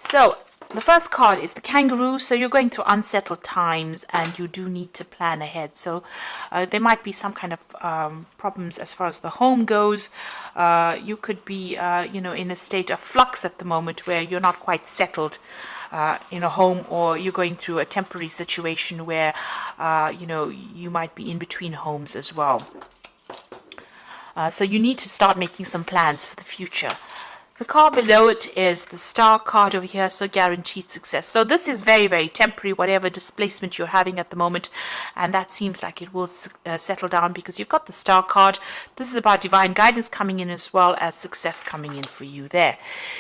So the first card is the kangaroo. So you're going through unsettled times and you do need to plan ahead. So there might be some kind of problems as far as the home goes. You could be, in a state of flux at the moment where you're not quite settled in a home, or you're going through a temporary situation where, you might be in between homes as well. So you need to start making some plans for the future. The card below it is the star card over here, so guaranteed success. So this is very, very temporary, whatever displacement you're having at the moment, and that seems like it will settle down because you've got the star card. This is about divine guidance coming in as well as success coming in for you there.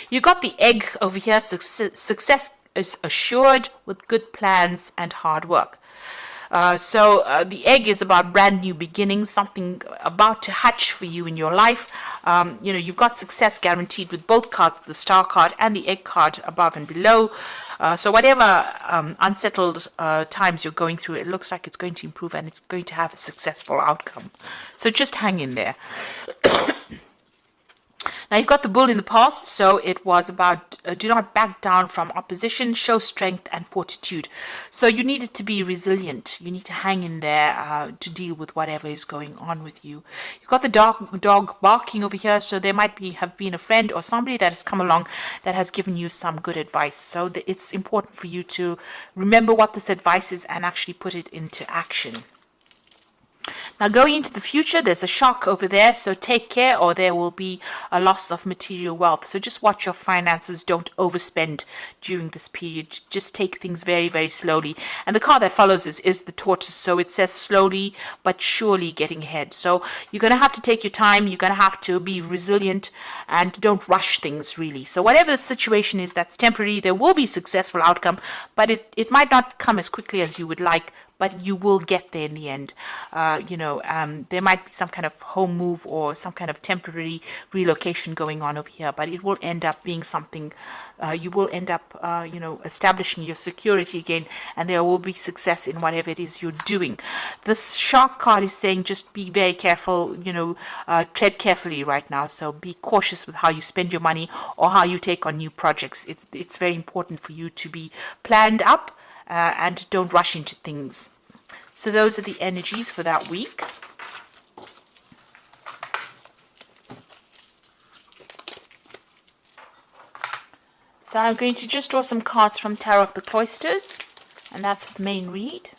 You've got the egg over here, success is assured with good plans and hard work. So the egg is about brand new beginnings, something about to hatch for you in your life. You've got success guaranteed with both cards, the star card and the egg card above and below. So whatever unsettled times you're going through, it looks like it's going to improve and it's going to have a successful outcome. So just hang in there. Now you've got the bull in the past, so it was about do not back down from opposition, show strength and fortitude. So you needed to be resilient. You need to hang in there to deal with whatever is going on with you. You've got the dog barking over here, so there might have been a friend or somebody that has come along that has given you some good advice. So it's important for you to remember what this advice is and actually put it into action. Now going into the future, there's a shark over there, so take care or there will be a loss of material wealth. So just watch your finances, don't overspend during this period. Just take things very, very slowly. And the card that follows is the tortoise, so it says slowly but surely getting ahead. So you're going to have to take your time, you're going to have to be resilient and don't rush things really. So whatever the situation is that's temporary, there will be successful outcome, but it might not come as quickly as you would like, but you will get there in the end. There might be some kind of home move or some kind of temporary relocation going on over here, but it will end up being something, you will end up, establishing your security again, and there will be success in whatever it is you're doing. This shark card is saying just be very careful, tread carefully right now, so be cautious with how you spend your money or how you take on new projects. It's very important for you to be planned up, and don't rush into things. So those are the energies for that week. So I'm going to just draw some cards from Tarot of the Cloisters, and that's for the main read.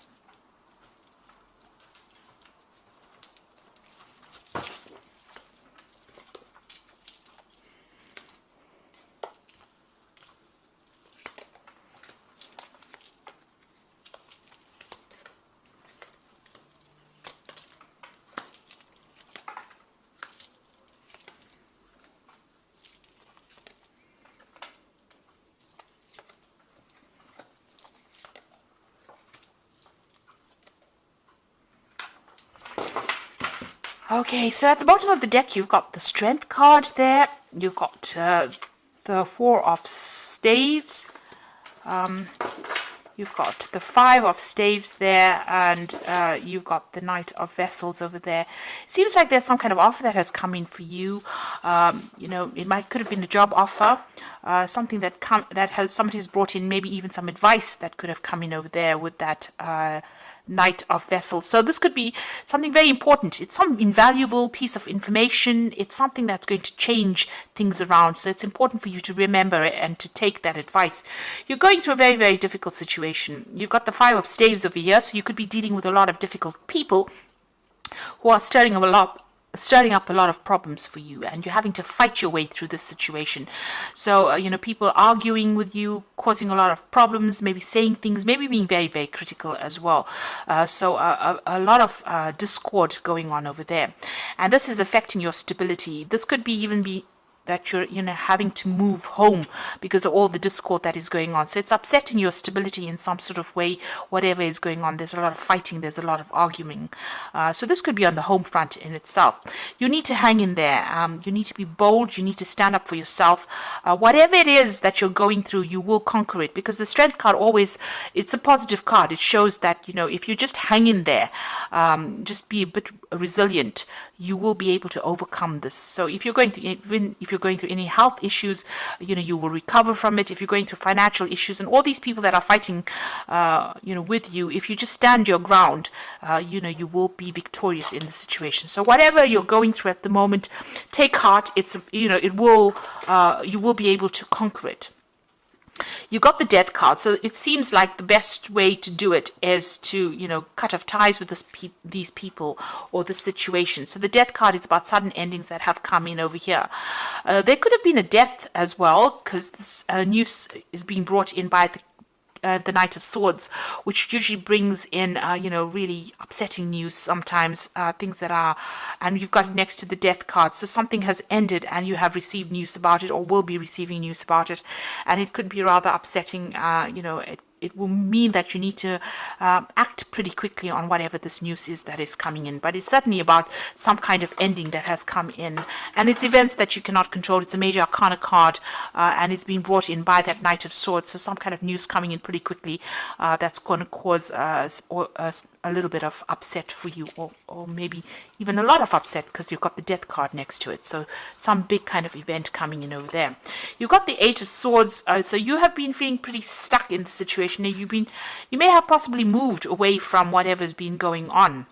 Okay, so at the bottom of the deck, you've got the Strength card there. You've got the Four of Staves. You've got the Five of Staves there, and you've got the Knight of Vessels over there. It seems like there's some kind of offer that has come in for you. It could have been a job offer, something that somebody's brought in, maybe even some advice that could have come in over there with that Knight of Vessels. So this could be something very important. It's some invaluable piece of information. It's something that's going to change things around. So it's important for you to remember it and to take that advice. You're going through a very, very difficult situation. You've got the Five of Staves over here, so you could be dealing with a lot of difficult people who are stirring up a lot of problems for you, and you're having to fight your way through this situation. So people arguing with you, causing a lot of problems, maybe saying things, maybe being very, very critical as well. So a lot of discord going on over there, and this is affecting your stability. This could even be that you're having to move home because of all the discord that is going on. So it's upsetting your stability in some sort of way, whatever is going on. There's a lot of fighting, there's a lot of arguing. So this could be on the home front in itself. You need to hang in there. You need to be bold. You need to stand up for yourself. Whatever it is that you're going through, you will conquer it, because the Strength card it's a positive card. It shows that, if you just hang in there, just be a bit resilient, you will be able to overcome this. So if you're going through, even if you're going through any health issues, you will recover from it. If you're going through financial issues, and all these people that are fighting, with you, if you just stand your ground, you will be victorious in the situation. So whatever you're going through at the moment, take heart. It's, it will, you will be able to conquer it. You got the death card, so it seems like the best way to do it is to, cut off ties with these people or the situation. So the death card is about sudden endings that have come in over here. There could have been a death as well, because this news is being brought in by the Knight of Swords, which usually brings in, really upsetting news sometimes, things that are, and you've got it next to the death card. So something has ended and you have received news about it, or will be receiving news about it. And it could be rather upsetting, it will mean that you need to act pretty quickly on whatever this news is that is coming in. But it's certainly about some kind of ending that has come in. And it's events that you cannot control. It's a major arcana card, and it's being brought in by that Knight of Swords. So some kind of news coming in pretty quickly that's going to cause a little bit of upset for you, or maybe even a lot of upset, because you've got the death card next to it. So some big kind of event coming in over there. You've got the Eight of Swords. So you have been feeling pretty stuck in the situation. You may have possibly moved away from whatever's been going on.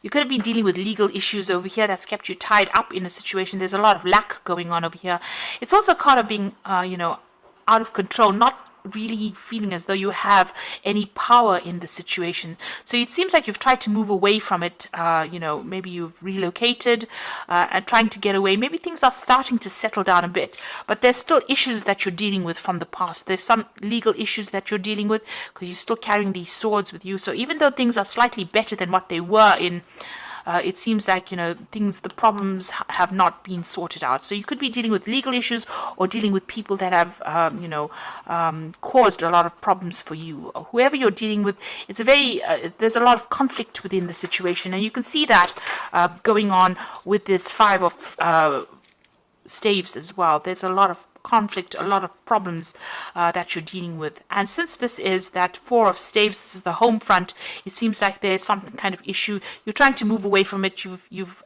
You could have been dealing with legal issues over here that's kept you tied up in a situation. There's a lot of lack going on over here. It's also kind of being, out of control, not really feeling as though you have any power in the situation. So it seems like you've tried to move away from it. Maybe you've relocated and trying to get away. Maybe things are starting to settle down a bit, but there's still issues that you're dealing with from the past. There's some legal issues that you're dealing with because you're still carrying these swords with you. So even though things are slightly better than what they were in, it seems like, the problems have not been sorted out. So you could be dealing with legal issues or dealing with people that have, caused a lot of problems for you. Whoever you're dealing with, it's there's a lot of conflict within the situation. And you can see that going on with this Five of Staves as well. There's a lot of conflict, a lot of problems that you're dealing with. And since this is that Four of Staves, this is the home front, it seems like there's some kind of issue. You're trying to move away from it. You've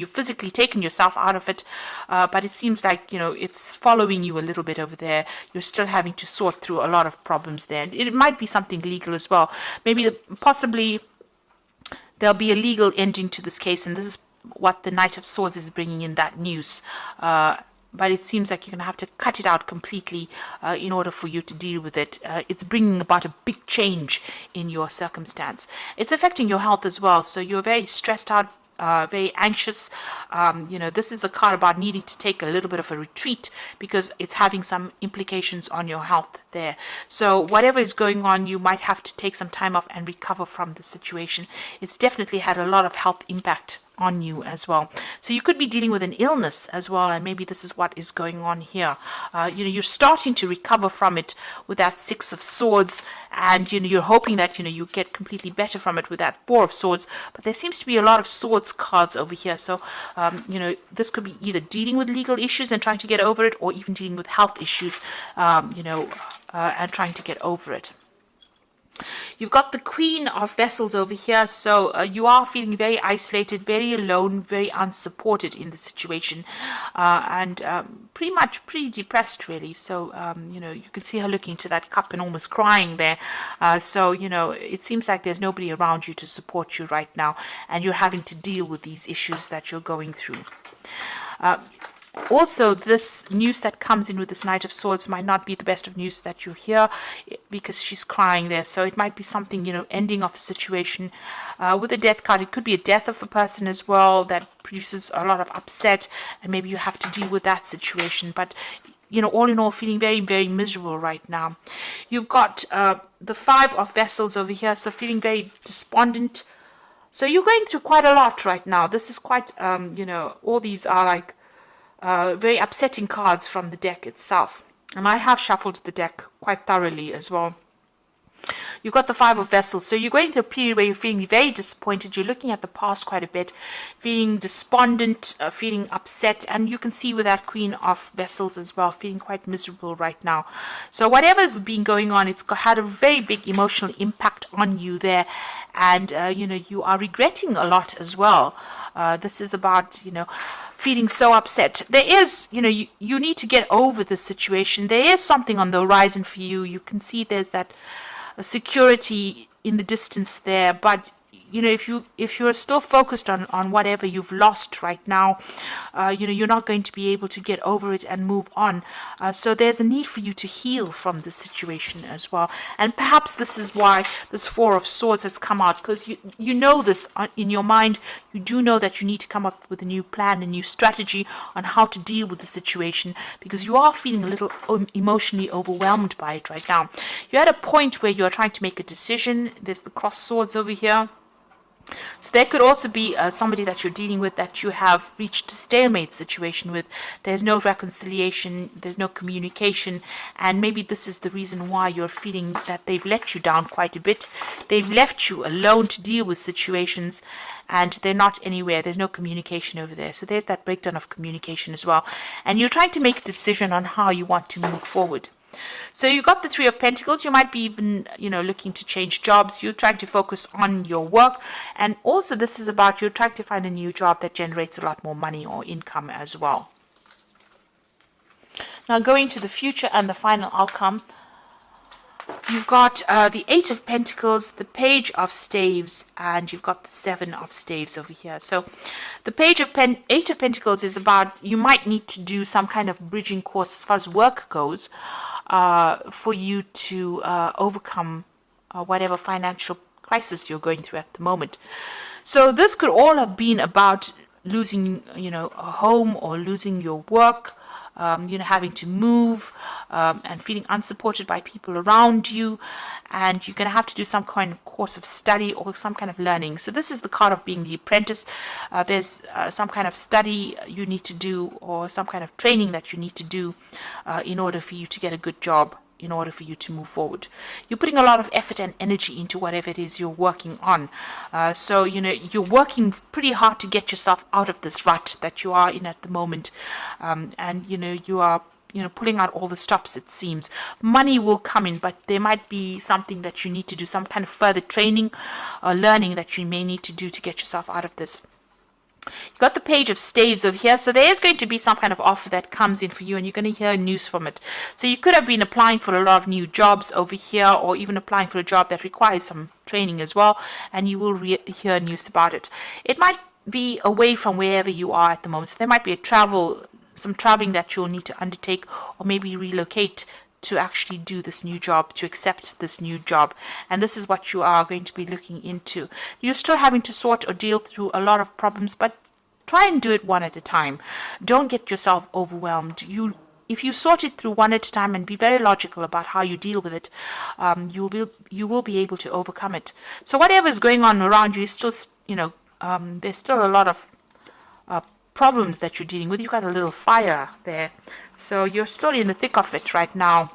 physically taken yourself out of it, but it seems like it's following you a little bit over there. You're still having to sort through a lot of problems there. And it might be something legal as well. Maybe possibly there'll be a legal ending to this case, and this is what the Knight of Swords is bringing in, that news. But it seems like you're going to have to cut it out completely in order for you to deal with it. It's bringing about a big change in your circumstance. It's affecting your health as well, so you're very stressed out, very anxious. This is a card about needing to take a little bit of a retreat because it's having some implications on your health there. So whatever is going on, you might have to take some time off and recover from the situation. It's definitely had a lot of health impact on you as well. So you could be dealing with an illness as well, and maybe this is what is going on here. You're starting to recover from it with that Six of Swords, and you're hoping that you get completely better from it with that Four of Swords. But there seems to be a lot of swords cards over here. So this could be either dealing with legal issues and trying to get over it, or even dealing with health issues, and trying to get over it. You've got the Queen of Vessels over here, so you are feeling very isolated, very alone, very unsupported in the situation, and pretty depressed, really. So, you can see her looking into that cup and almost crying there. So, it seems like there's nobody around you to support you right now, and you're having to deal with these issues that you're going through. Also, this news that comes in with this Knight of Swords might not be the best of news that you hear, because she's crying there. So it might be something, ending of a situation. With the death card, it could be a death of a person as well that produces a lot of upset, and maybe you have to deal with that situation. But all in all, feeling very, very miserable right now. You've got the Five of Vessels over here, so feeling very despondent. So you're going through quite a lot right now. This is quite, all these are like very upsetting cards from the deck itself. And I have shuffled the deck quite thoroughly as well. You've got the Five of Vessels. So you're going through a period where you're feeling very disappointed. You're looking at the past quite a bit, feeling despondent, feeling upset. And you can see with that Queen of Vessels as well, feeling quite miserable right now. So whatever's been going on, it's had a very big emotional impact on you there. And, you are regretting a lot as well. This is about, feeling so upset. There is, you need to get over this situation. There is something on the horizon for you. You can see there's that security in the distance there, but if you're still focused on whatever you've lost right now, you're not going to be able to get over it and move on. So there's a need for you to heal from this situation as well. And perhaps this is why this Four of Swords has come out, because you know this in your mind. You do know that you need to come up with a new plan, a new strategy on how to deal with the situation, because you are feeling a little emotionally overwhelmed by it right now. You're at a point where you're trying to make a decision. There's the cross swords over here. So there could also be somebody that you're dealing with that you have reached a stalemate situation with. There's no reconciliation, there's no communication, and maybe this is the reason why you're feeling that they've let you down quite a bit. They've left you alone to deal with situations, and they're not anywhere. There's no communication over there. So there's that breakdown of communication as well. And you're trying to make a decision on how you want to move forward. So you got the Three of Pentacles. You might be even, looking to change jobs. You're trying to focus on your work. And also this is about you're trying to find a new job that generates a lot more money or income as well. Now going to the future and the final outcome. You've got the Eight of Pentacles, the Page of Staves, and you've got the Seven of Staves over here. So the Eight of Pentacles is about you might need to do some kind of bridging course as far as work goes for you to overcome whatever financial crisis you're going through at the moment. So this could all have been about losing, a home or losing your work. Having to move and feeling unsupported by people around you, and you're going to have to do some kind of course of study or some kind of learning. So this is the card of being the apprentice. There's some kind of study you need to do or some kind of training that you need to do in order for you to get a good job, in order for you to move forward. You're putting a lot of effort and energy into whatever it is you're working on. So, you're working pretty hard to get yourself out of this rut that you are in at the moment. And, you are, pulling out all the stops, it seems. Money will come in, but there might be something that you need to do, some kind of further training or learning that you may need to do to get yourself out of this. You've got the Page of Staves over here, so there is going to be some kind of offer that comes in for you, and you're going to hear news from it. So you could have been applying for a lot of new jobs over here, or even applying for a job that requires some training as well, and you will hear news about it. It might be away from wherever you are at the moment, so there might be some traveling that you'll need to undertake, or maybe relocate to actually do this new job, to accept this new job. And this is what you are going to be looking into. You're still having to sort or deal through a lot of problems, but try and do it one at a time. Don't get yourself overwhelmed. If you sort it through one at a time and be very logical about how you deal with it, you will be able to overcome it. So whatever is going on around you is still, there's still a lot of problems that you're dealing with. You've got a little fire there, so you're still in the thick of it right now.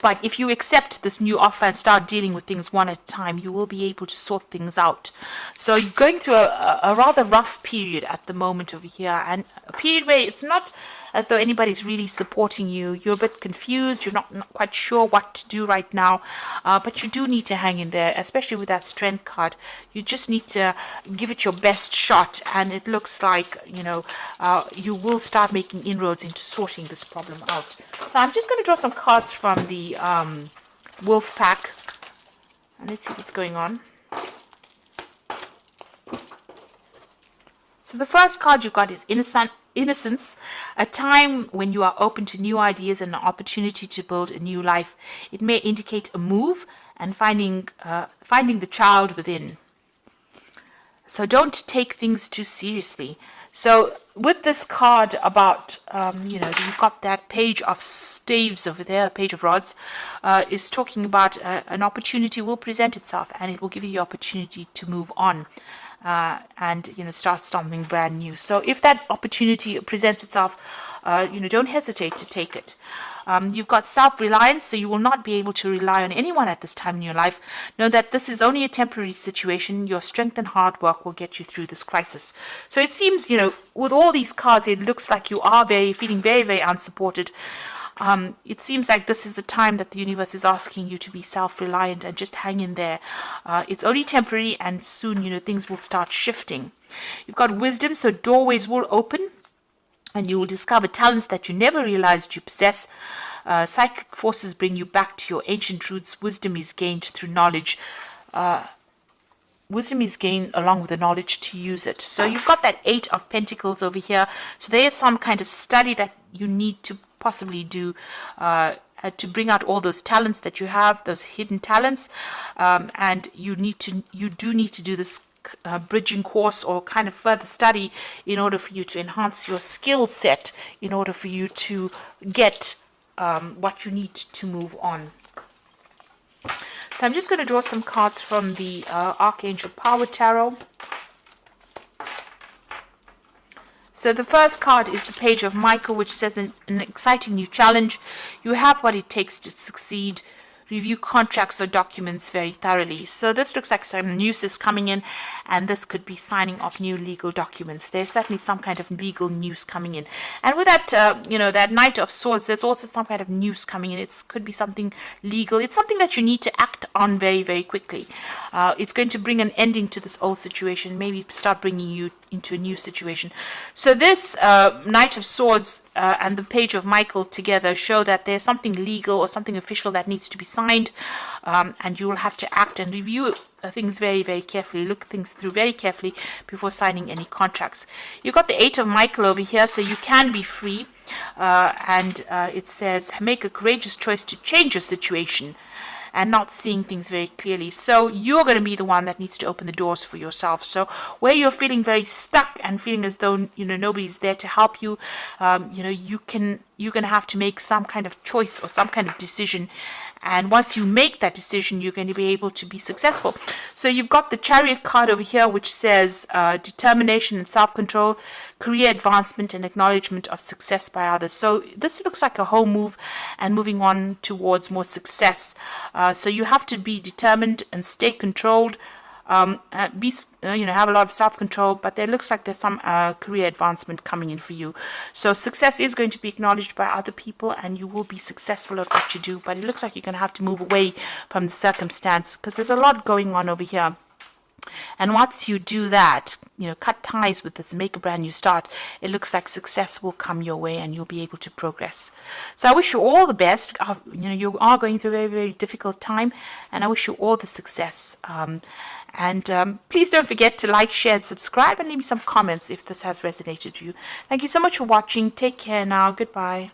But if you accept this new offer and start dealing with things one at a time, you will be able to sort things out. So you're going through a rather rough period at the moment over here, and a period where it's not as though anybody's really supporting you. You're a bit confused. You're not quite sure what to do right now, but you do need to hang in there, especially with that Strength card. You just need to give it your best shot, and it looks like, you will start making inroads into sorting this problem out. So I'm just going to draw some cards from the Wolf Pack, and let's see what's going on. So the first card you got is Innocence, a time when you are open to new ideas and an opportunity to build a new life. It may indicate a move and finding the child within. So don't take things too seriously. So with this card about, you've got that Page of Staves over there, Page of Rods, is talking about an opportunity will present itself, and it will give you the opportunity to move on. and start something brand new. So if that opportunity presents itself, don't hesitate to take it. You've got self-reliance, so you will not be able to rely on anyone at this time in your life. Know that this is only a temporary situation. Your strength and hard work will get you through this crisis. So it seems, with all these cards, it looks like you are feeling very, very unsupported. It seems like this is the time that the universe is asking you to be self-reliant and just hang in there. It's only temporary, and soon, things will start shifting. You've got wisdom, so doorways will open, and you will discover talents that you never realized you possess. Psychic forces bring you back to your ancient roots. Wisdom is gained through knowledge. Wisdom is gained along with the knowledge to use it. So you've got that 8 of Pentacles over here. So there is some kind of study that you need to possibly do to bring out all those talents that you have, those hidden talents. And you do need to do this bridging course or kind of further study in order for you to enhance your skill set, in order for you to get what you need to move on. So I'm just going to draw some cards from the Archangel Power Tarot. So the first card is the Page of Michael, which says an exciting new challenge. You have what it takes to succeed. Review contracts or documents very thoroughly. So this looks like some news is coming in, and this could be signing off new legal documents. There's certainly some kind of legal news coming in. And with that, that Knight of Swords, there's also some kind of news coming in. It could be something legal. It's something that you need to act on very, very quickly. It's going to bring an ending to this old situation, maybe start bringing you into a new situation. So this Knight of Swords and the Page of Michael together show that there's something legal or something official that needs to be signed, and you will have to act and review things very, very carefully. Look things through very carefully before signing any contracts. You've got the 8 of Michael over here, so you can be free, and it says make a courageous choice to change your situation and not seeing things very clearly. So you're going to be the one that needs to open the doors for yourself. So where you're feeling very stuck and feeling as though nobody's there to help you, you're going to have to make some kind of choice or some kind of decision. And once you make that decision, you're going to be able to be successful. So you've got the Chariot card over here, which says determination and self-control, career advancement and acknowledgement of success by others. So this looks like a whole move and moving on towards more success. So you have to be determined and stay controlled. Have a lot of self-control, but there looks like there's some career advancement coming in for you. So success is going to be acknowledged by other people, and you will be successful at what you do, but it looks like you're going to have to move away from the circumstance because there's a lot going on over here. And once you do that, cut ties with this, make a brand new start, it looks like success will come your way and you'll be able to progress. So I wish you all the best. You are going through a very, very difficult time, and I wish you all the success. Please don't forget to like, share, and subscribe, and leave me some comments if this has resonated with you. Thank you so much for watching. Take care now. Goodbye.